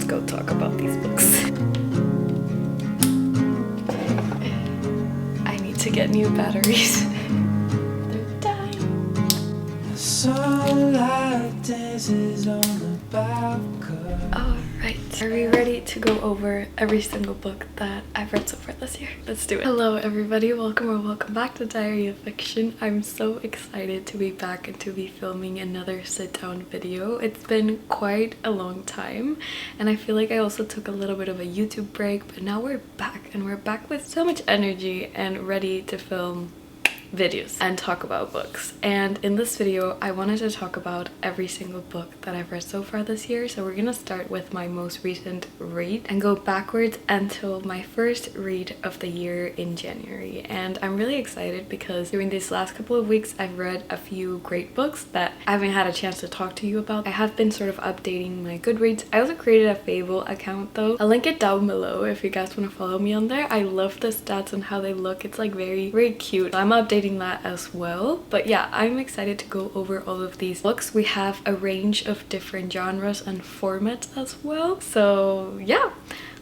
go talk about these books. I need to get new batteries. They're dying. Sunlight dances on the balcony. Alright, are we ready to go over every single book that I've read so far this year? Let's do it. Hello everybody, welcome back to Diary of Fiction. I'm so excited to be back and to be filming another sit-down video. It's been quite a long time and I feel like I also took a little bit of a YouTube break, but now we're back and we're back with so much energy and ready to film videos and talk about books. And in this video I wanted to talk about every single book that I've read so far this year. So we're gonna start with my most recent read and go backwards until my first read of the year in January. And I'm really excited because during these last couple of weeks I've read a few great books that I haven't had a chance to talk to you about. I have been sort of updating my Goodreads. I also created a Fable account though. I'll link it down below if you guys want to follow me on there. I love the stats and how they look. It's like very cute. I'm updating that as well. But yeah, I'm excited to go over all of these books. We have a range of different genres and formats as well. So yeah,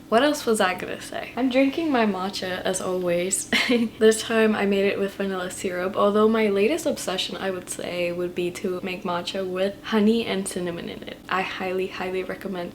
what else was I gonna say? I'm drinking my matcha as always. This time I made it with vanilla syrup, although my latest obsession I would say would be to make matcha with honey and cinnamon in it. I highly recommend.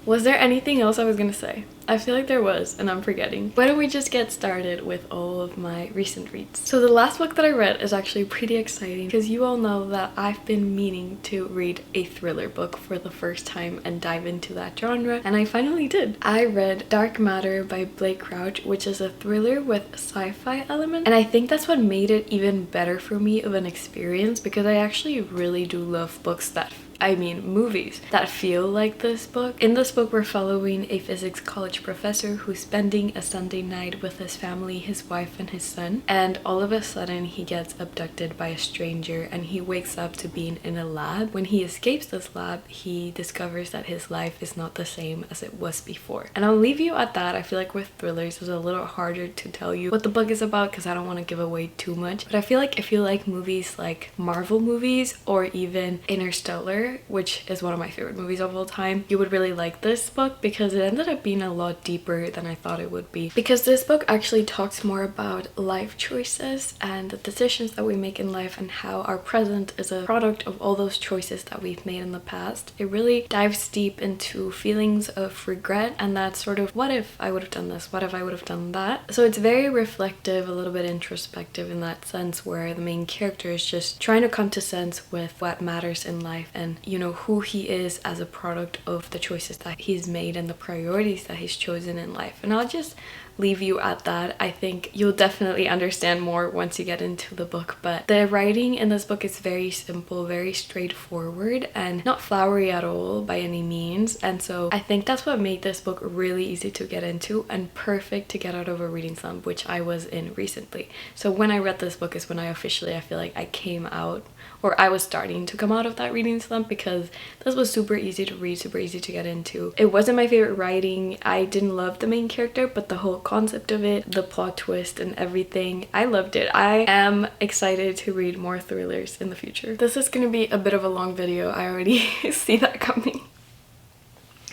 Was there anything else I was gonna say? I feel like there was and I'm forgetting. Why don't we just get started with all of my recent reads. So the last book that I read is actually pretty exciting because you all know that I've been meaning to read a thriller book for the first time and dive into that genre, and I finally did. I read Dark Matter by Blake Crouch, which is a thriller with sci-fi elements, and I think that's what made it even better for me of an experience because I actually really do love books that movies that feel like this book. In this book, we're following a physics college professor who's spending a Sunday night with his family, his wife and his son, and all of a sudden he gets abducted by a stranger and he wakes up to being in a lab. When he escapes this lab, he discovers that his life is not the same as it was before. And I'll leave you at that. I feel like with thrillers it's a little harder to tell you what the book is about because I don't want to give away too much, but I feel like if you like movies like Marvel movies or even Interstellar, which is one of my favorite movies of all time, you would really like this book because it ended up being a lot deeper than I thought it would be. Because this book actually talks more about life choices and the decisions that we make in life and how our present is a product of all those choices that we've made in the past. It really dives deep into feelings of regret and that sort of what if I would have done this, what if I would have done that. So it's very reflective, a little bit introspective in that sense, where the main character is just trying to come to sense with what matters in life and you know who he is as a product of the choices that he's made and the priorities that he's chosen in life. And I'll just leave you at that. I think you'll definitely understand more once you get into the book, but the writing in this book is very simple, very straightforward and not flowery at all by any means, and so I think that's what made this book really easy to get into and perfect to get out of a reading slump, which I was in recently. So when I read this book is when I feel like I came out, or I was starting to come out of that reading slump, because this was super easy to read, super easy to get into. It wasn't my favorite writing. I didn't love the main character, but the whole concept of it, the plot twist and everything, I loved it. I am excited to read more thrillers in the future. This is gonna be a bit of a long video. I already see that coming.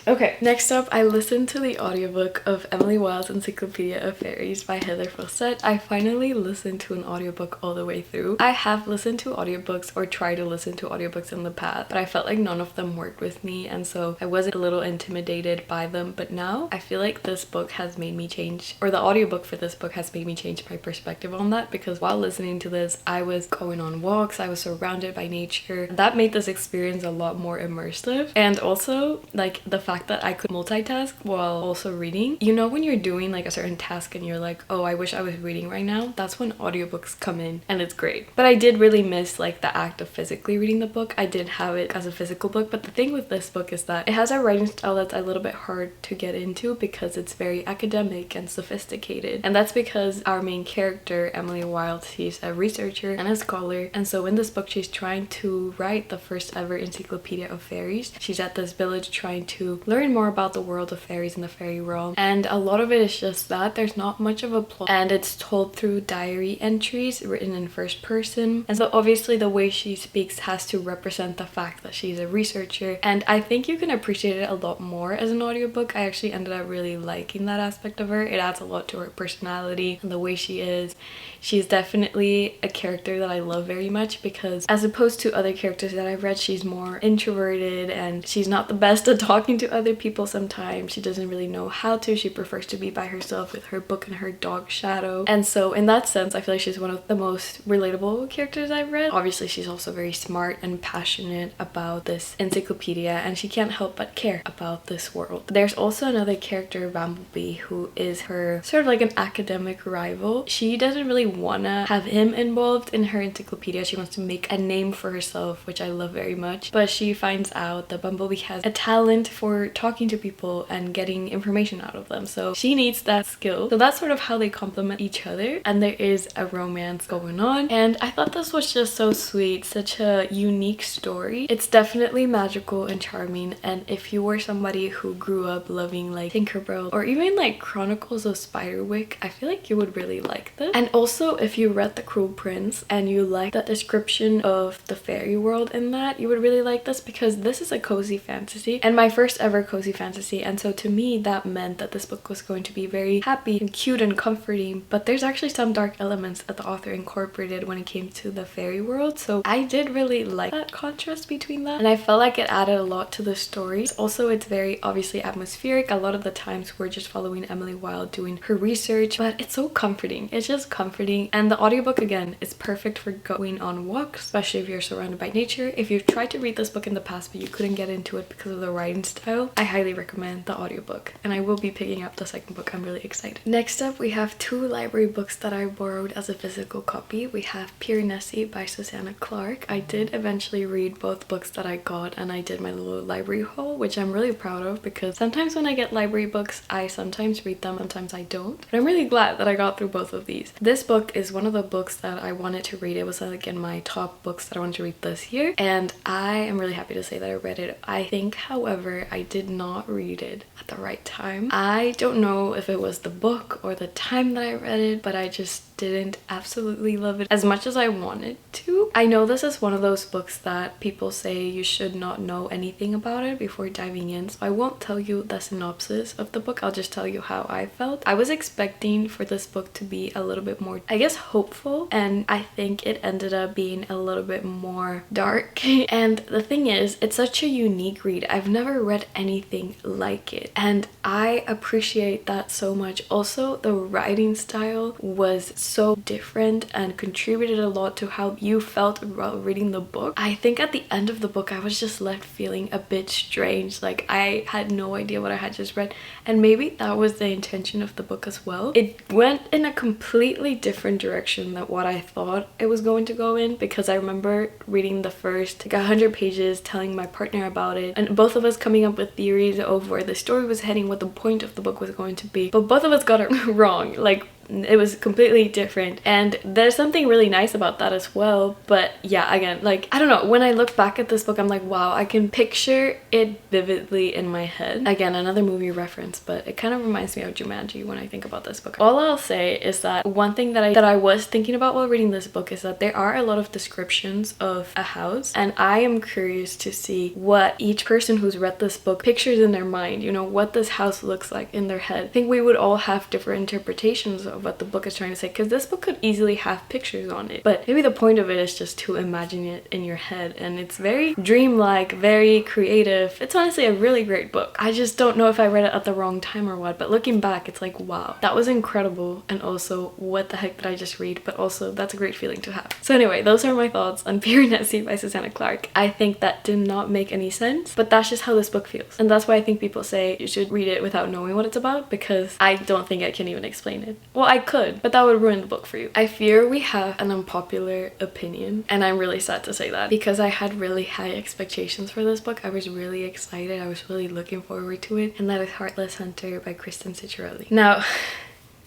Okay, next up, I listened to the audiobook of Emily Wilde's Encyclopedia of Faeries by Heather Fawcett. I finally listened to an audiobook all the way through. I have listened to audiobooks or tried to listen to audiobooks in the past, but I felt like none of them worked with me, and so I was a little intimidated by them. But now I feel like this book has made me change, or the audiobook for this book has made me change my perspective on that, because while listening to this, I was going on walks, I was surrounded by nature. That made this experience a lot more immersive, and also like the fact that I could multitask while also reading. You know when you're doing like a certain task and you're like, oh, I wish I was reading right now? That's when audiobooks come in and it's great. But I did really miss like the act of physically reading the book. I did have it as a physical book, but the thing with this book is that it has a writing style that's a little bit hard to get into because it's very academic and sophisticated. And that's because our main character, Emily Wilde, she's a researcher and a scholar, and so in this book she's trying to write the first ever encyclopedia of fairies. She's at this village trying to learn more about the world of fairies and the fairy realm. And a lot of it is just that there's not much of a plot, and it's told through diary entries written in first person. And so obviously the way she speaks has to represent the fact that she's a researcher, and I think you can appreciate it a lot more as an audiobook. I actually ended up really liking that aspect of her. It adds a lot to her personality and the way she is. She's definitely a character that I love very much, because as opposed to other characters that I've read, she's more introverted and she's not the best at talking to other people sometimes. She doesn't really know how to. She prefers to be by herself with her book and her dog Shadow. And so in that sense, I feel like she's one of the most relatable characters I've read. Obviously, she's also very smart and passionate about this encyclopedia, and she can't help but care about this world. There's also another character, Bumblebee, who is her sort of like an academic rival. She doesn't really wanna have him involved in her encyclopedia. She wants to make a name for herself, which I love very much. But she finds out that Bumblebee has a talent for talking to people and getting information out of them. So she needs that skill. So that's sort of how they complement each other. And there is a romance going on. And I thought this was just so sweet. Such a unique story. It's definitely magical and charming. And if you were somebody who grew up loving like Tinkerbell or even like Chronicles of Spiderwick, I feel like you would really like this. And also if you read The Cruel Prince and you like that description of the fairy world in that, you would really like this, because this is a cozy fantasy and my first ever cozy fantasy. And so to me that meant that this book was going to be very happy and cute and comforting, but there's actually some dark elements that the author incorporated when it came to the fairy world. So I did really like that contrast between that, and I felt like it added a lot to the story. Also, it's very obviously atmospheric. A lot of the times we're just following Emily Wilde doing her research, but it's so comforting. It's just comforting. And the audiobook, again, is perfect for going on walks, especially if you're surrounded by nature. If you've tried to read this book in the past but you couldn't get into it because of the writing style, I highly recommend the audiobook, and I will be picking up the second book. I'm really excited. Next up, we have two library books that I borrowed as a physical copy. We have Piranesi by Susanna Clarke. I did eventually read both books that I got, and I did my little library haul, which I'm really proud of, because sometimes when I get library books, I sometimes read them, sometimes I don't. But I'm really glad that I got through both of these. This book is one of the books that I wanted to read. It was like in my top books that I wanted to read this year, and I am really happy to say that I read it. I think, however, I did not read it at the right time. I don't know if it was the book or the time that I read it, but I just didn't absolutely love it as much as I wanted to. I know this is one of those books that people say you should not know anything about it before diving in, so I won't tell you the synopsis of the book. I'll just tell you how I felt. I was expecting for this book to be a little bit more, I guess, hopeful, and I think it ended up being a little bit more dark. And the thing is, it's such a unique read. I've never read anything like it, and I appreciate that so much. Also, the writing style was so different and contributed a lot to how you felt about reading the book. I think at the end of the book I was just left feeling a bit strange, like I had no idea what I had just read, and maybe that was the intention of the book as well. It went in a completely different direction than what I thought it was going to go in, because I remember reading the first like 100 pages, telling my partner about it, and both of us coming up with theories of where the story was heading, what the point of the book was going to be, but both of us got it wrong. Like, it was completely different, and there's something really nice about that as well. But yeah, again, like, I don't know, when I look back at this book I'm like, wow, I can picture it vividly in my head. Again, another movie reference, but it kind of reminds me of Jumanji when I think about this book. All I'll say is that one thing that I was thinking about while reading this book is that there are a lot of descriptions of a house, and I am curious to see what each person who's read this book pictures in their mind, you know, what this house looks like in their head. I think we would all have different interpretations of what the book is trying to say, because this book could easily have pictures on it, but maybe the point of it is just to imagine it in your head. And it's very dreamlike, very creative. It's honestly a really great book. I just don't know if I read it at the wrong time or what, but looking back it's like, wow, that was incredible, and also what the heck did I just read, but also that's a great feeling to have. So anyway, those are my thoughts on Piranesi by Susanna Clarke. I think that did not make any sense, but that's just how this book feels, and that's why I think people say you should read it without knowing what it's about, because I don't think I can even explain it. Well, I could, but that would ruin the book for you. I fear we have an unpopular opinion, and I'm really sad to say that, because I had really high expectations for this book. I was really excited. I was really looking forward to it, and that is Heartless Hunter by Kristen Ciccarelli. Now,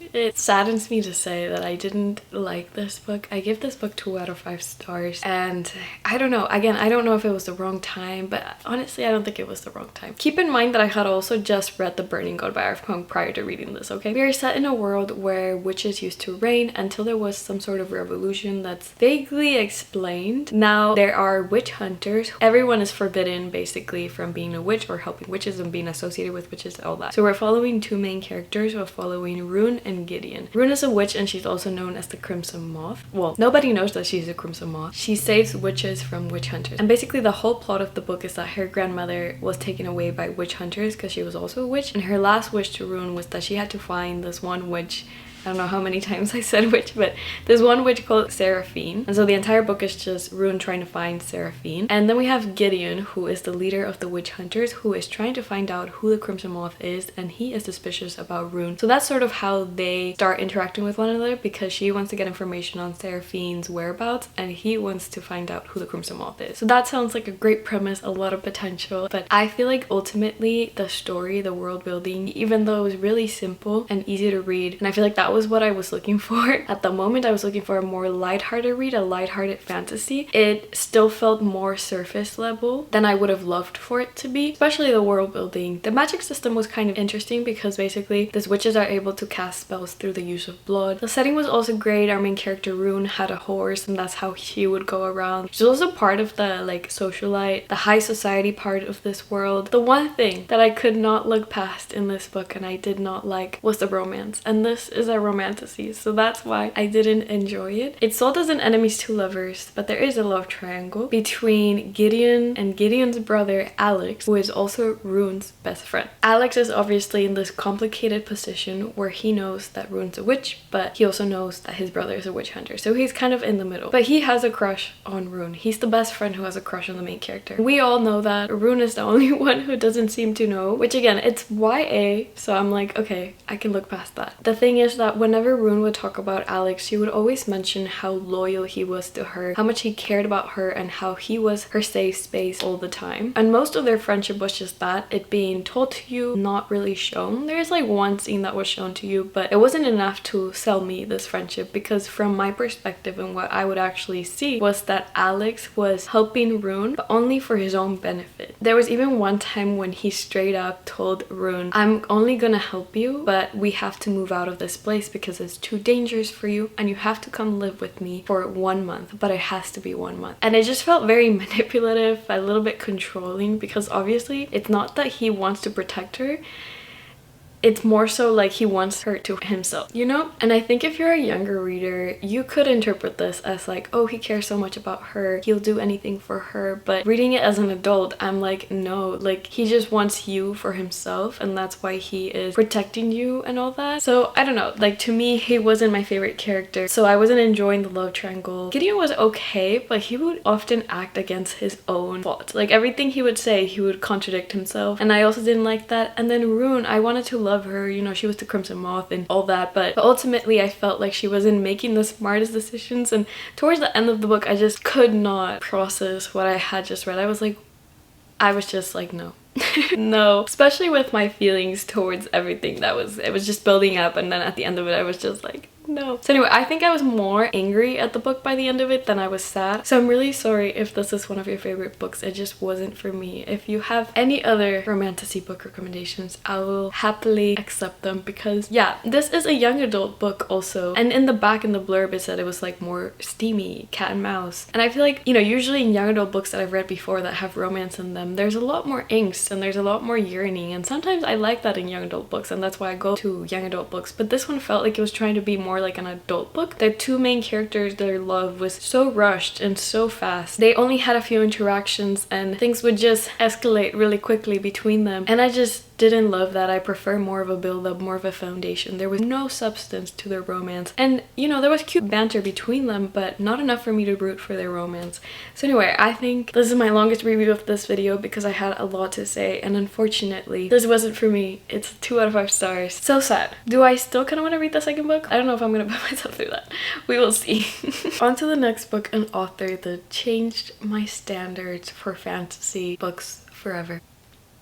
It saddens me to say that I didn't like this book. I give this book 2 out of 5 stars, and I don't know. Again, I don't know if it was the wrong time, but honestly, I don't think it was the wrong time. Keep in mind that I had also just read The Burning God by R.F. Kuang prior to reading this, okay? We are set in a world where witches used to reign until there was some sort of revolution that's vaguely explained. Now, there are witch hunters. Everyone is forbidden, basically, from being a witch or helping witches and being associated with witches, all that. So we're following 2 main characters. We're following Rune and Gideon. Rune is a witch, and she's also known as the Crimson Moth. Well, nobody knows that she's a Crimson Moth. She saves witches from witch hunters. And basically the whole plot of the book is that her grandmother was taken away by witch hunters because she was also a witch. And her last wish to Rune was that she had to find this one witch. I don't know how many times I said witch, but there's one witch called Seraphine. And so the entire book is just Rune trying to find Seraphine. And then we have Gideon, who is the leader of the witch hunters, who is trying to find out who the Crimson Moth is, and he is suspicious about Rune. So that's sort of how they start interacting with one another, because she wants to get information on Seraphine's whereabouts, and he wants to find out who the Crimson Moth is. So that sounds like a great premise, a lot of potential, but I feel like ultimately the story, the world building, even though it was really simple and easy to read, and I feel like that was what I was looking for. At the moment, I was looking for a more lighthearted read, a lighthearted fantasy. It still felt more surface level than I would have loved for it to be, especially the world building. The magic system was kind of interesting because basically these witches are able to cast spells through the use of blood. The setting was also great. Our main character Rune had a horse, and that's how she would go around. She's also part of the like socialite, the high society part of this world. The one thing that I could not look past in this book and I did not like was the romance, and this is a romantasy, so that's why I didn't enjoy it. It's sold as an enemies to lovers, but there is a love triangle between Gideon and Gideon's brother Alex, who is also Rune's best friend. Alex is obviously in this complicated position where he knows that Rune's a witch, but he also knows that his brother is a witch hunter, so he's kind of in the middle. But he has a crush on Rune. He's the best friend who has a crush on the main character. We all know that. Rune is the only one who doesn't seem to know, which again, it's YA, so I'm like, okay, I can look past that. The thing is that whenever Rune would talk about Alex, she would always mention how loyal he was to her, how much he cared about her, and how he was her safe space all the time. And most of their friendship was just that, it being told to you, not really shown. There's like one scene that was shown to you, but it wasn't enough to sell me this friendship, because from my perspective and what I would actually see was that Alex was helping Rune, but only for his own benefit. There was even one time when he straight up told Rune, I'm only gonna help you, but we have to move out of this place because it's too dangerous for you, and you have to come live with me for 1 month, but it has to be 1 month. And it just felt very manipulative, a little bit controlling, because obviously it's not that he wants to protect her, it's more so like he wants her to himself, you know? And I think if you're a younger reader, you could interpret this as like, oh, he cares so much about her, he'll do anything for her. But reading it as an adult, I'm like, no, like he just wants you for himself, and that's why he is protecting you and all that. So I don't know, like to me, he wasn't my favorite character, so I wasn't enjoying the love triangle. Gideon was okay, but he would often act against his own thoughts. Like everything he would say, he would contradict himself, and I also didn't like that. And then Rune, I wanted to love her, you know, she was the Crimson Moth and all that, but ultimately I felt like she wasn't making the smartest decisions, and towards the end of the book I just could not process what I had just read. I was just like no. No, especially with my feelings towards everything that it was just building up, and then at the end of it I was just like no. So anyway, I think I was more angry at the book by the end of it than I was sad. So I'm really sorry if this is one of your favorite books. It just wasn't for me. If you have any other romantasy book recommendations, I will happily accept them, because yeah, this is a young adult book also. And in the back in the blurb it said it was like more steamy, cat and mouse. And I feel like, you know, usually in young adult books that I've read before that have romance in them, there's a lot more angst and there's a lot more yearning, and sometimes I like that in young adult books, and that's why I go to young adult books. But this one felt like it was trying to be more like an adult book. The 2 main characters, their love was so rushed and so fast. They only had a few interactions and things would just escalate really quickly between them, and I just didn't love that. I prefer more of a build-up, more of a foundation. There was no substance to their romance, and you know, there was cute banter between them, but not enough for me to root for their romance. So anyway, I think this is my longest review of this video because I had a lot to say, and unfortunately this wasn't for me. It's 2 out of 5 stars. So sad. Do I still kind of want to read the second book? I don't know if I'm gonna put myself through that. We will see. On to the next book, an author that changed my standards for fantasy books forever.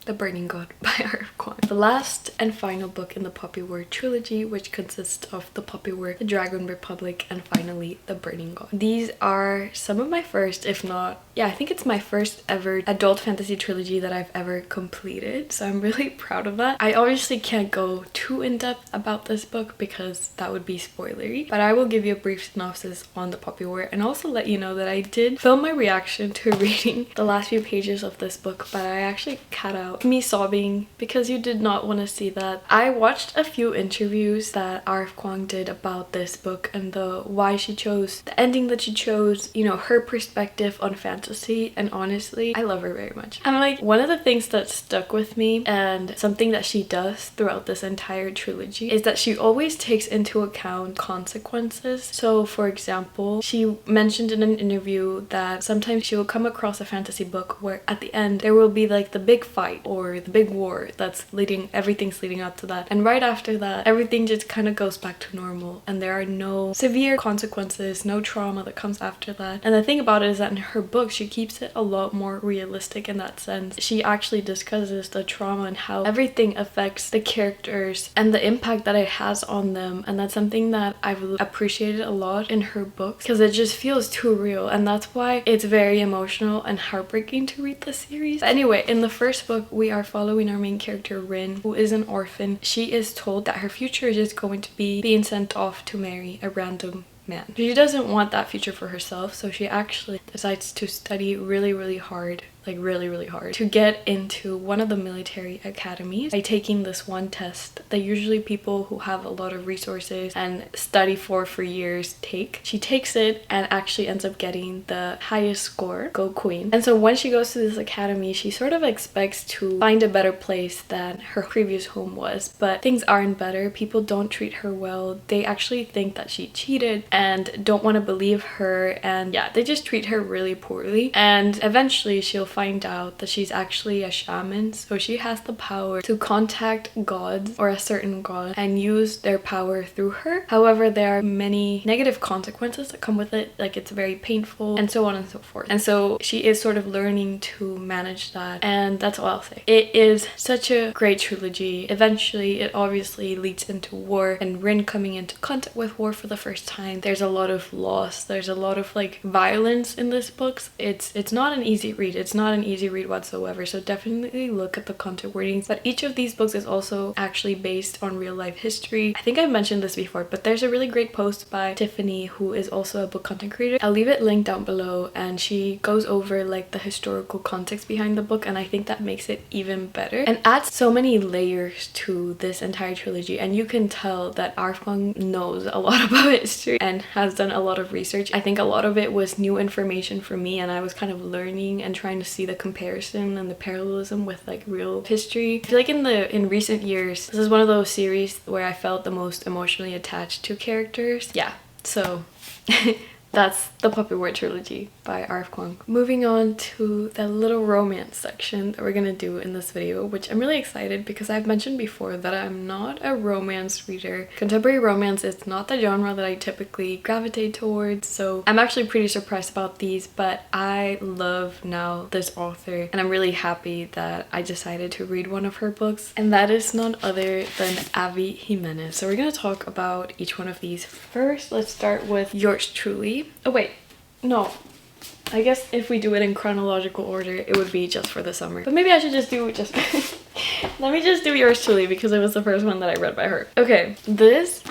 The Burning God by R.F. Kuang. The last and final book in the Poppy War trilogy, which consists of The Poppy War, The Dragon Republic, and finally The Burning God. These are some of my first, if not, yeah, I think it's my first ever adult fantasy trilogy that I've ever completed, so I'm really proud of that. I obviously can't go too in-depth about this book because that would be spoilery, but I will give you a brief synopsis on The Poppy War and also let you know that I did film my reaction to reading the last few pages of this book, but I actually cut out me sobbing because you did not want to see that. I watched a few interviews that R.F. Kuang did about this book and the why she chose the ending that she chose, you know, her perspective on fantasy, and honestly, I love her very much. I'm like, one of the things that stuck with me and something that she does throughout this entire trilogy is that she always takes into account consequences. So for example, she mentioned in an interview that sometimes she will come across a fantasy book where at the end there will be like the big fight or the big war that's everything's leading up to that, and right after that everything just kind of goes back to normal and there are no severe consequences, no trauma that comes after that. And the thing about it is that in her book she keeps it a lot more realistic in that sense. She actually discusses the trauma and how everything affects the characters and the impact that it has on them, and that's something that I've appreciated a lot in her books because it just feels too real, and that's why it's very emotional and heartbreaking to read the series. But anyway, in the first book we are following our main character Rin, who is an orphan. She is told that her future is just going to be being sent off to marry a random man. She doesn't want that future for herself, so she actually decides to study really hard, like really hard, to get into one of the military academies by taking this one test that usually people who have a lot of resources and study for years take. She takes it and actually ends up getting the highest score, Go Queen. And so when she goes to this academy, she sort of expects to find a better place than her previous home was, but things aren't better. People don't treat her well. They actually think that she cheated and don't want to believe her, and yeah, they just treat her really poorly. And eventually she'll find out that she's actually a shaman, so she has the power to contact gods or a certain god and use their power through her. However, there are many negative consequences that come with it, like it's very painful and so on and so forth. And so she is sort of learning to manage that, and that's all I'll say. It is such a great trilogy. Eventually it obviously leads into war and Rin coming into contact with war for the first time. There's a lot of loss, there's a lot of like violence in this book. It's not an easy read. It's not an easy read whatsoever, so definitely look at the content wordings. But each of these books is also actually based on real life history. I think I've mentioned this before, but there's a really great post by Tiffany, who is also a book content creator. I'll leave it linked down below, and she goes over like the historical context behind the book, and I think that makes it even better and adds so many layers to this entire trilogy. And you can tell that R.F. Kuang knows a lot about history and has done a lot of research. I think a lot of it was new information for me, and I was kind of learning and trying to see the comparison and the parallelism with like real history. I feel like in recent years this is one of those series where I felt the most emotionally attached to characters. Yeah, so that's the Poppy War trilogy by R.F. Kuang. Moving on to the little romance section that we're gonna do in this video, which I'm really excited because I've mentioned before that I'm not a romance reader. Contemporary romance is not the genre that I typically gravitate towards, so I'm actually pretty surprised about these, but I love now this author and I'm really happy that I decided to read one of her books, and that is none other than Avi Jimenez. So we're gonna talk about each one of these. First, let's start with yours truly. Oh wait, no. I guess if we do it in chronological order, it would be Just for the Summer. But maybe I should just do just... Let me just do yours truly because it was the first one that I read by her. Okay, this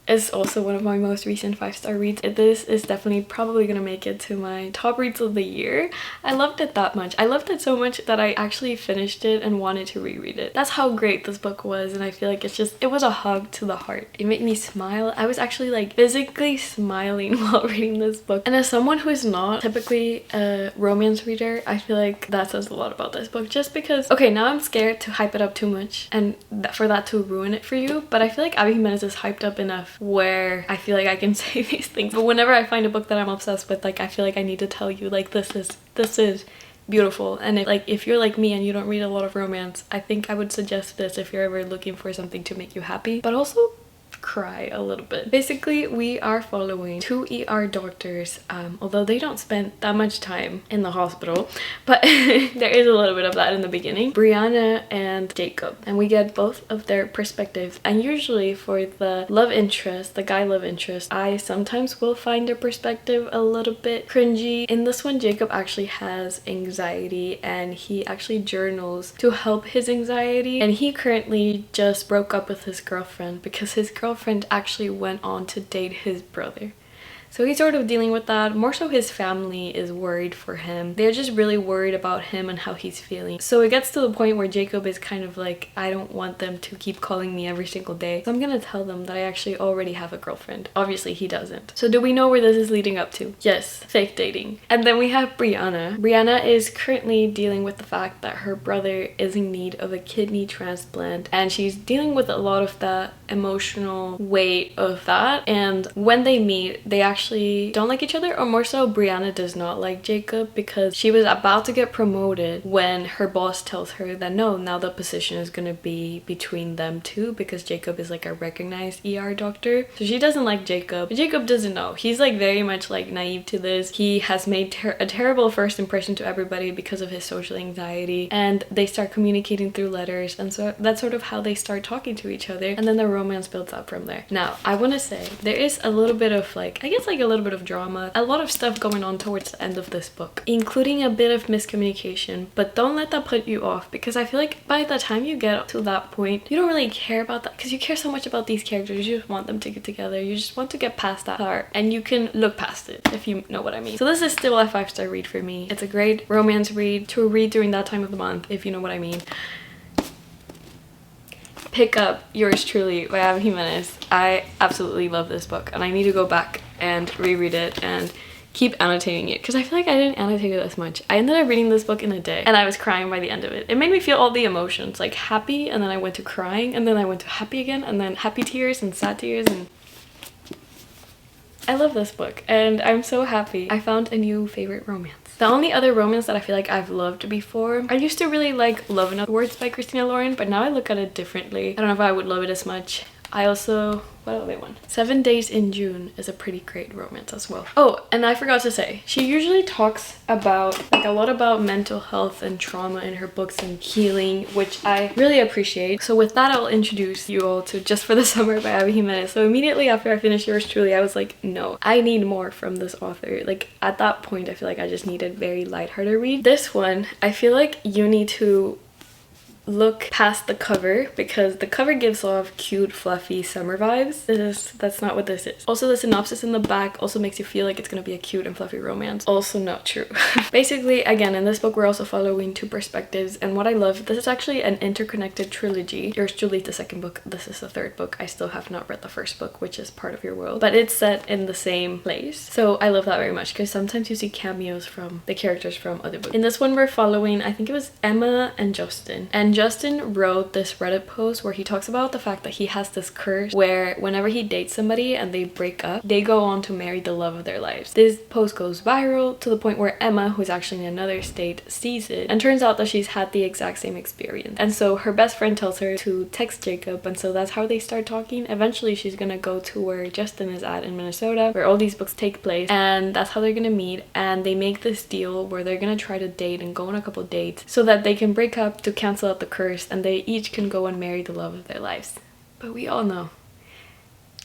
is also one of my most recent 5-star reads. This is definitely probably gonna make it to my top reads of the year. I loved it that much. I loved it so much that I actually finished it and wanted to reread it. That's how great this book was, and I feel like it was a hug to the heart. It made me smile. I was actually like physically smiling while reading this book. And as someone who is not typically a romance reader, I feel like that says a lot about this book, just because, okay, now I'm scared to hype it up too much and for that to ruin it for you, but I feel like Avi Jimenez is hyped up enough where I feel like I can say these things. But whenever I find a book that I'm obsessed with, like I feel like I need to tell you like this is beautiful. And if you're like me and you don't read a lot of romance, I think I would suggest this if you're ever looking for something to make you happy, but also cry a little bit. Basically, we are following two ER doctors, although they don't spend that much time in the hospital, but there is a little bit of that in the beginning. Brianna and Jacob, and we get both of their perspectives. And usually for the love interest, the guy love interest, I sometimes will find their perspective a little bit cringy. In this one, Jacob actually has anxiety and he actually journals to help his anxiety, and he currently just broke up with his girlfriend because his girlfriend actually went on to date his brother. So he's sort of dealing with that. More so his family is worried for him. They're just really worried about him and how he's feeling. So it gets to the point where Jacob is kind of like, I don't want them to keep calling me every single day. So I'm gonna tell them that I actually already have a girlfriend. Obviously he doesn't. So do we know where this is leading up to? Yes, fake dating. And then we have Brianna. Brianna is currently dealing with the fact that her brother is in need of a kidney transplant, and she's dealing with a lot of the emotional weight of that. And when they meet, they actually don't like each other, or more so Brianna does not like Jacob because she was about to get promoted when her boss tells her that no, now the position is gonna be between them two because Jacob is like a recognized ER doctor. So she doesn't like Jacob, but Jacob doesn't know. He's like very much like naive to this. He has made a terrible first impression to everybody because of his social anxiety, and they start communicating through letters, and so that's sort of how they start talking to each other, and then the romance builds up from there. Now I want to say there is a little bit of like, I guess like a little bit of drama, a lot of stuff going on towards the end of this book, including a bit of miscommunication, but don't let that put you off, because I feel like by the time you get to that point, you don't really care about that because you care so much about these characters. You just want them to get together. You just want to get past that part, and you can look past it, if you know what I mean. So this is still a 5-star read for me. It's a great romance read to read during that time of the month, if you know what I mean. Pick up Yours Truly by Abby Jimenez. I absolutely love this book, and I need to go back and reread it and keep annotating it because I feel like I didn't annotate it as much. I ended up reading this book in a day and I was crying by the end of it. It made me feel all the emotions, like happy, and then I went to crying, and then I went to happy again, and then happy tears and sad tears, and I love this book and I'm so happy I found a new favorite romance. The only other romance that I feel like I've loved before, I used to really like Love in Other Words by Christina Lauren, but now I look at it differently. I don't know if I would love it as much. I also, what other one? 7 Days in June is a pretty great romance as well. Oh, and I forgot to say, she usually talks about like a lot about mental health and trauma in her books and healing, which I really appreciate. So with that, I'll introduce you all to Just for the Summer by Abby Jimenez. So immediately after I finished Yours Truly, I was like, no, I need more from this author. Like at that point, I feel like I just needed very lighthearted read. This one, I feel like you need to look past the cover because the cover gives off cute fluffy summer vibes. That's not what this is. Also, the synopsis in the back also makes you feel like it's gonna be a cute and fluffy romance. Also not true. Basically, again, in this book we're also following two perspectives, and what I love, this is actually an interconnected trilogy. Yours Truly is the second book, this is the third book. I still have not read the first book, which is Part of Your World, but it's set in the same place. So I love that very much because sometimes you see cameos from the characters from other books. In this one we're following, I think it was Emma and Justin, and Justin wrote this Reddit post where he talks about the fact that he has this curse where whenever he dates somebody and they break up, they go on to marry the love of their lives. This post goes viral to the point where Emma, who's actually in another state, sees it, and turns out that she's had the exact same experience. And so her best friend tells her to text Jacob, and so that's how they start talking. Eventually she's gonna go to where Justin is at in Minnesota, where all these books take place, and that's how they're gonna meet. And they make this deal where they're gonna try to date and go on a couple dates so that they can break up to cancel out the curse, and they each can go and marry the love of their lives. But we all know,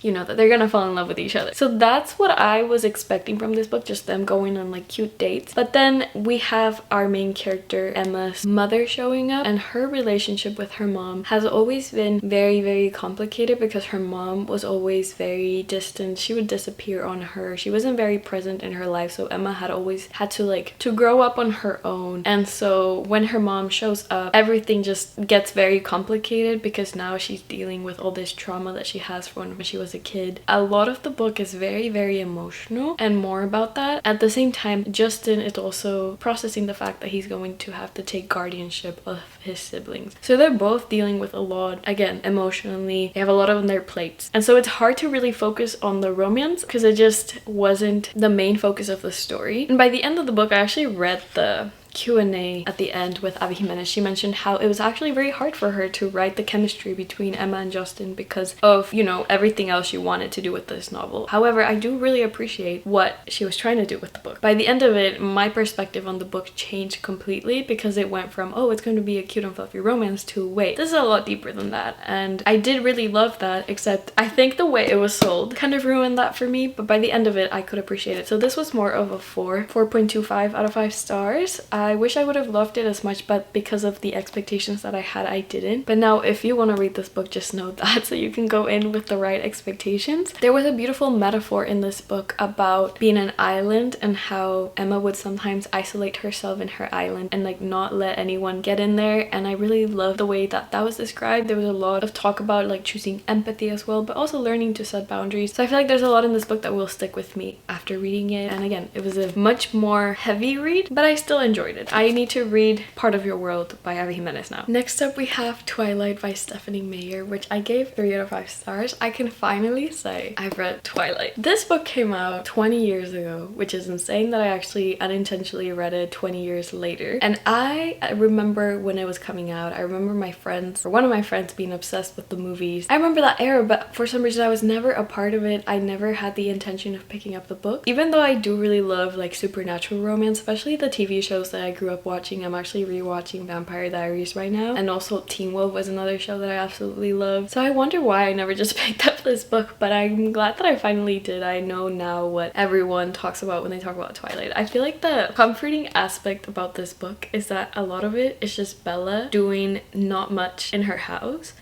you know, that they're gonna fall in love with each other. So that's what I was expecting from this book, just them going on like cute dates. But then we have our main character Emma's mother showing up, and her relationship with her mom has always been very, very complicated because her mom was always very distant. She would disappear on her. She wasn't very present in her life, so Emma had always had to grow up on her own. And so when her mom shows up, everything just gets very complicated because now she's dealing with all this trauma that she has from when she was a kid. A lot of the book is very, very emotional and more about that. At the same time, Justin is also processing the fact that he's going to have to take guardianship of his siblings. So they're both dealing with a lot, again, emotionally. They have a lot on their plates. And so it's hard to really focus on the romance because it just wasn't the main focus of the story. And by the end of the book, I actually read the Q&A at the end with Abby Jimenez, she mentioned how it was actually very hard for her to write the chemistry between Emma and Justin because of, you know, everything else she wanted to do with this novel. However, I do really appreciate what she was trying to do with the book. By the end of it, my perspective on the book changed completely because it went from, oh, it's going to be a cute and fluffy romance to, wait, this is a lot deeper than that. And I did really love that, except I think the way it was sold kind of ruined that for me, but by the end of it, I could appreciate it. So this was more of a 4.25 out of 5 stars. I wish I would have loved it as much, but because of the expectations that I had, I didn't. But now if you want to read this book, just know that, so you can go in with the right expectations. There was a beautiful metaphor in this book about being an island and how Emma would sometimes isolate herself in her island and like not let anyone get in there, and I really love the way that that was described. There was a lot of talk about like choosing empathy as well, but also learning to set boundaries. So I feel like there's a lot in this book that will stick with me after reading it. And again, it was a much more heavy read, but I still enjoyed it. I need to read Part of Your World by Abby Jimenez now. Next up we have Twilight by Stephanie Meyer, which I gave 3 out of 5 stars. I can finally say I've read Twilight. This book came out 20 years ago, which is insane that I actually unintentionally read it 20 years later. And I remember when it was coming out, I remember my friends, or one of my friends, being obsessed with the movies. I remember that era, but for some reason I was never a part of it. I never had the intention of picking up the book. Even though I do really love like supernatural romance, especially the TV shows that I grew up watching. I'm actually rewatching Vampire Diaries right now, and also Teen Wolf was another show that I absolutely love. So I wonder why I never just picked up this book, but I'm glad that I finally did. I know now what everyone talks about when they talk about Twilight. I feel like the comforting aspect about this book is that a lot of it is just Bella doing not much in her house.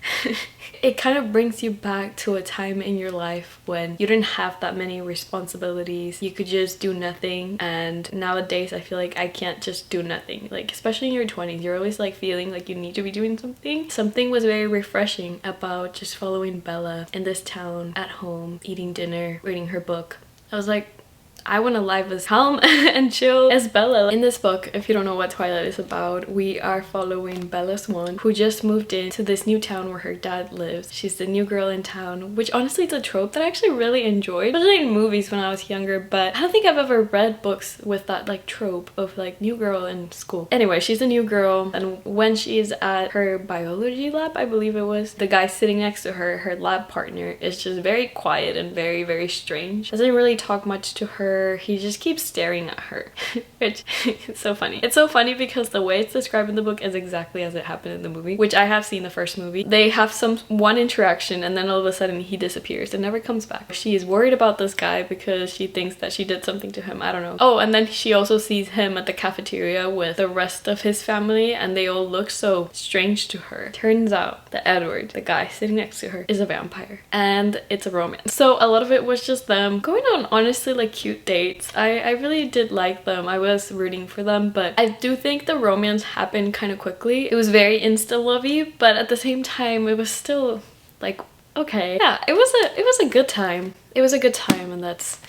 It kind of brings you back to a time in your life when you didn't have that many responsibilities. You could just do nothing, and nowadays I feel like I can't just do nothing. Like, especially in your 20s, you're always like feeling like you need to be doing something. Something was very refreshing about just following Bella in this town at home, eating dinner, reading her book. I was like, I want to live as calm and chill as Bella. In this book, if you don't know what Twilight is about, we are following Bella Swan, who just moved into this new town where her dad lives. She's the new girl in town, which honestly is a trope that I actually really enjoyed, especially in movies when I was younger, but I don't think I've ever read books with that like trope of like new girl in school. Anyway, she's a new girl, and when she's at her biology lab, I believe it was, the guy sitting next to her, her lab partner, is just very quiet and very, very strange. Doesn't really talk much to her. He just keeps staring at her, which is so funny. It's so funny because the way it's described in the book is exactly as it happened in the movie, which I have seen the first movie. They have one interaction and then all of a sudden he disappears and never comes back. She is worried about this guy because she thinks that she did something to him. I don't know. Oh, and then she also sees him at the cafeteria with the rest of his family and they all look so strange to her. Turns out that Edward, the guy sitting next to her, is a vampire, and it's a romance. So a lot of it was just them going on honestly like cute dates. I really did like them. I was rooting for them, but I do think the romance happened kind of quickly. It was very insta-lovey, but at the same time it was still like, okay. Yeah, it was a good time. It was a good time, and that's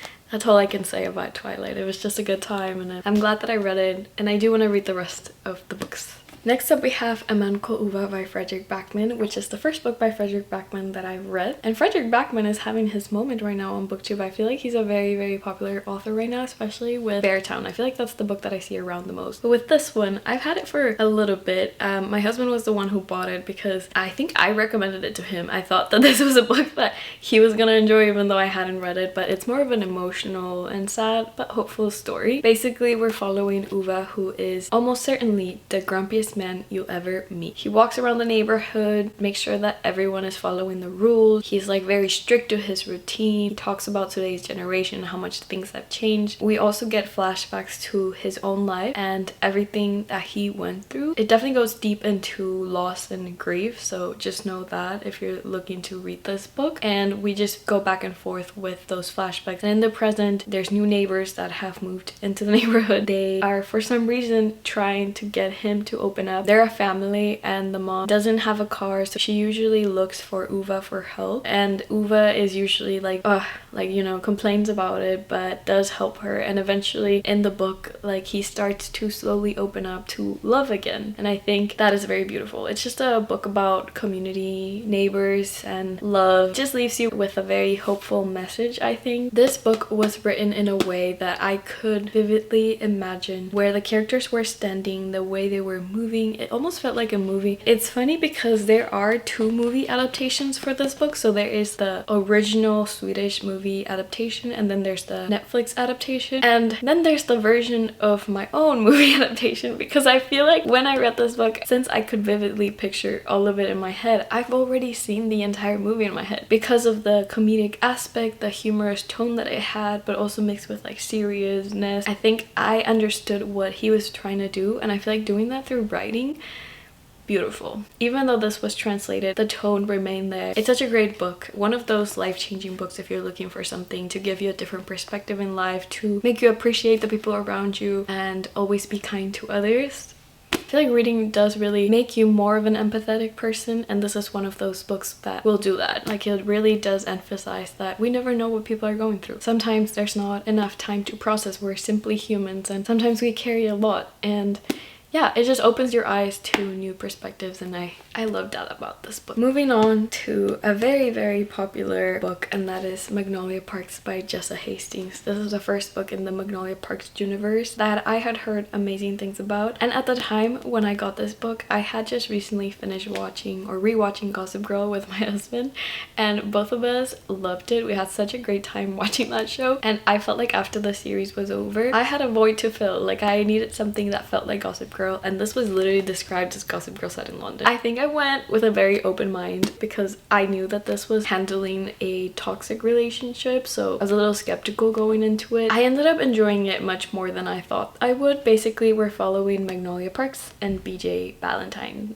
all I can say about Twilight. It was just a good time, and I'm glad that I read it, and I do want to read the rest of the books. Next up we have A Man Called Ove by Fredrik Backman, which is the first book by Fredrik Backman that I've read. And Fredrik Backman is having his moment right now on BookTube. I feel like he's a very, very popular author right now, especially with Beartown. I feel like that's the book that I see around the most. But with this one, I've had it for a little bit. My husband was the one who bought it because I think I recommended it to him. I thought that this was a book that he was gonna enjoy even though I hadn't read it, but it's more of an emotional and sad but hopeful story. Basically, we're following Ove, who is almost certainly the grumpiest man you'll ever meet. He walks around the neighborhood, makes sure that everyone is following the rules. He's like very strict to his routine. He talks about today's generation, how much things have changed. We also get flashbacks to his own life and everything that he went through. It definitely goes deep into loss and grief, so just know that if you're looking to read this book. And we just go back and forth with those flashbacks. And in the present, there's new neighbors that have moved into the neighborhood. They are for some reason trying to get him to open open up. They're a family and the mom doesn't have a car, so she usually looks for Uva for help, and Uva is usually like, you know, complains about it but does help her, and eventually in the book like he starts to slowly open up to love again, and I think that is very beautiful. It's just a book about community, neighbors, and love. It just leaves you with a very hopeful message. I think this book was written in a way that I could vividly imagine where the characters were standing, the way they were moving. It almost felt like a movie. It's funny because there are 2 movie adaptations for this book. So there is the original Swedish movie adaptation, and then there's the Netflix adaptation, and then there's the version of my own movie adaptation, because I feel like when I read this book, since I could vividly picture all of it in my head, I've already seen the entire movie in my head because of the comedic aspect, the humorous tone that it had, but also mixed with like seriousness. I think I understood what he was trying to do, and I feel like doing that through writing, beautiful. Even though this was translated, the tone remained there. It's such a great book. One of those life-changing books if you're looking for something to give you a different perspective in life, to make you appreciate the people around you and always be kind to others. I feel like reading does really make you more of an empathetic person, and this is one of those books that will do that. Like, it really does emphasize that we never know what people are going through. Sometimes there's not enough time to process. We're simply humans, and sometimes we carry a lot, and yeah, it just opens your eyes to new perspectives, and I love that about this book. Moving on to a very, very popular book, and that is Magnolia Parks by Jessa Hastings. This is the first book in the Magnolia Parks universe that I had heard amazing things about, and at the time when I got this book, I had just recently finished watching or rewatching Gossip Girl with my husband, and both of us loved it. We had such a great time watching that show, and I felt like after the series was over, I had a void to fill. Like, I needed something that felt like Gossip Girl, and this was literally described as Gossip Girl set in London. I think I went with a very open mind because I knew that this was handling a toxic relationship, so I was a little skeptical going into it. I ended up enjoying it much more than I thought I would. Basically, we're following Magnolia Parks and BJ Valentine.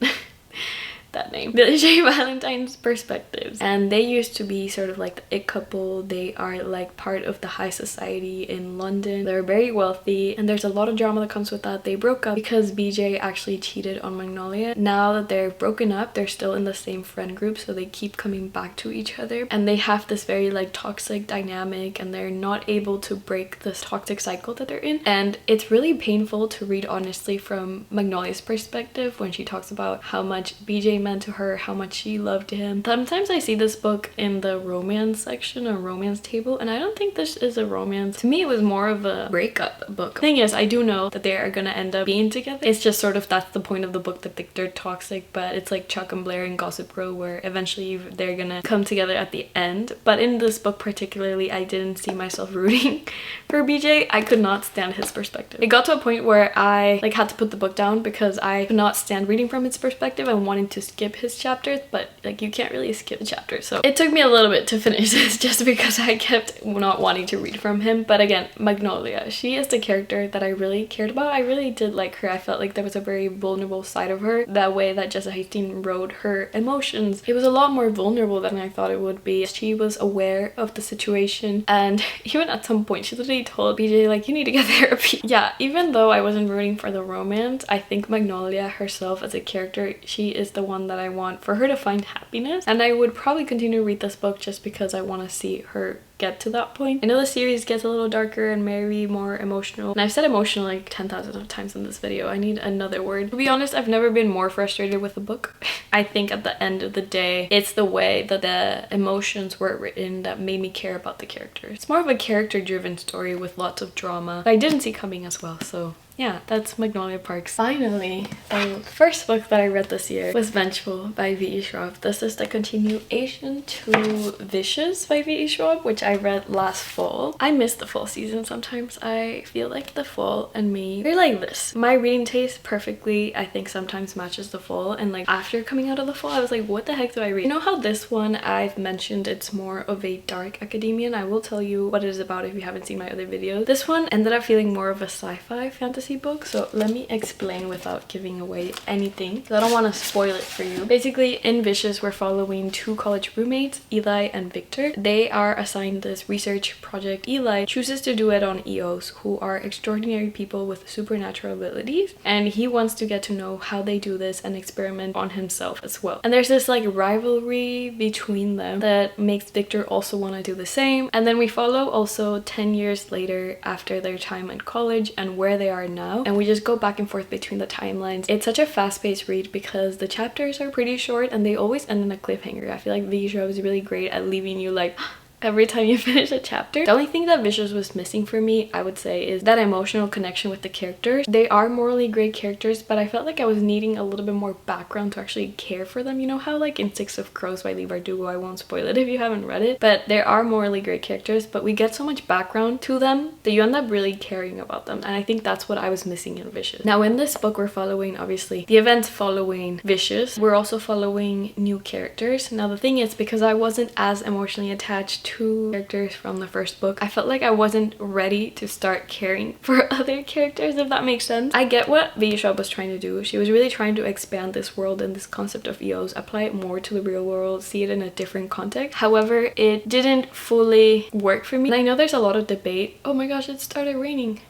That name. BJ Valentine's perspectives, and they used to be sort of like the it couple. They are like part of the high society in London. They're very wealthy, and there's a lot of drama that comes with that. They broke up because BJ actually cheated on Magnolia. Now that they're broken up, they're still in the same friend group, so they keep coming back to each other, and they have this very like toxic dynamic, and they're not able to break this toxic cycle that they're in. And it's really painful to read, honestly, from Magnolia's perspective when she talks about how much BJ meant to her, how much she loved him. Sometimes I see this book in the romance section or romance table, and I don't think this is a romance. To me, it was more of a breakup book. Thing is, I do know that they are gonna end up being together. It's just sort of that's the point of the book, that they're toxic, but it's like Chuck and Blair and Gossip Girl, where eventually they're gonna come together at the end. But in this book particularly, I didn't see myself rooting for BJ. I could not stand his perspective. It got to a point where I like had to put the book down because I could not stand reading from his perspective and wanting to skip his chapters, but like you can't really skip the chapters, so it took me a little bit to finish this just because I kept not wanting to read from him. But again, Magnolia, she is the character that I really cared about. I really did like her. I felt like there was a very vulnerable side of her. That way that Jessa Hastings wrote her emotions, it was a lot more vulnerable than I thought it would be. She was aware of the situation, and even at some point she literally told BJ like, you need to get therapy. Yeah, even though I wasn't rooting for the romance, I think Magnolia herself as a character, she is the one that I want for her to find happiness, and I would probably continue to read this book just because I want to see her get to that point. I know the series gets a little darker and maybe more emotional, and I've said emotional like 10,000 times in this video. I need another word. To be honest, I've never been more frustrated with a book. I think at the end of the day, it's the way that the emotions were written that made me care about the characters. It's more of a character-driven story with lots of drama that I didn't see coming as well, so yeah, that's Magnolia Parks. Finally, the first book that I read this year was Vengeful by V.E. Schwab. This is the continuation to Vicious by V.E. Schwab, which I read last fall. I miss the fall season sometimes. I feel like the fall and me, they're like this. My reading taste perfectly, I think, sometimes matches the fall, and like after coming out of the fall, I was like, what the heck do I read? You know how this one I've mentioned it's more of a dark academia, and I will tell you what it is about if you haven't seen my other videos. This one ended up feeling more of a sci-fi fantasy book, so let me explain without giving away anything because I don't want to spoil it for you. Basically, in Vicious, we're following 2 college roommates, Eli and Victor. They are assigned in this research project, Eli chooses to do it on EOs, who are extraordinary people with supernatural abilities, and he wants to get to know how they do this and experiment on himself as well. And there's this like rivalry between them that makes Victor also want to do the same. And then we follow also 10 years later after their time in college and where they are now, and we just go back and forth between the timelines. It's such a fast-paced read because the chapters are pretty short and they always end in a cliffhanger. I feel like the show is really great at leaving you like every time you finish a chapter. The only thing that Vicious was missing for me, I would say, is that emotional connection with the characters. They are morally great characters, but I felt like I was needing a little bit more background to actually care for them. You know how like in Six of Crows by Leigh Bardugo, I won't spoil it if you haven't read it, but they are morally great characters, but we get so much background to them that you end up really caring about them, and I think that's what I was missing in Vicious. Now in this book, we're following obviously the events following Vicious. We're also following new characters. Now the thing is, because I wasn't as emotionally attached to characters from the first book, I felt like I wasn't ready to start caring for other characters, if that makes sense. I get what Bishop was trying to do. She was really trying to expand this world and this concept of EOs, apply it more to the real world, see it in a different context. However, it didn't fully work for me. And I know there's a lot of debate. Oh my gosh, it started raining.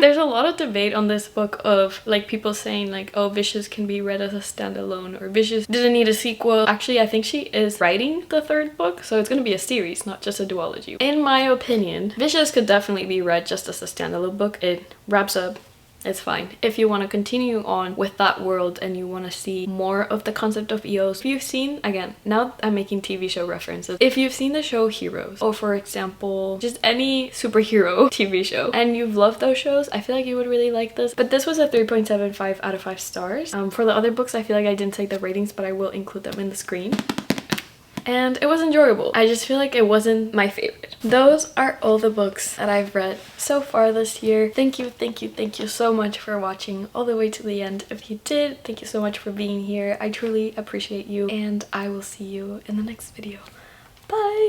There's a lot of debate on this book of like people saying like, oh, Vicious can be read as a standalone, or Vicious didn't need a sequel. Actually, I think she is writing the third book, so it's going to be a series, not just a duology. In my opinion, Vicious could definitely be read just as a standalone book. It wraps up. It's fine. If you want to continue on with that world and you want to see more of the concept of EOs, if you've seen, again, now I'm making TV show references. If you've seen the show Heroes, or for example, just any superhero TV show, and you've loved those shows, I feel like you would really like this. But this was a 3.75 out of 5 stars. For the other books, I feel like I didn't say the ratings, but I will include them in the screen. And it was enjoyable. I just feel like it wasn't my favorite. Those are all the books that I've read so far this year. Thank you so much for watching all the way to the end. If you did, thank you so much for being here. I truly appreciate you, and I will see you in the next video. Bye!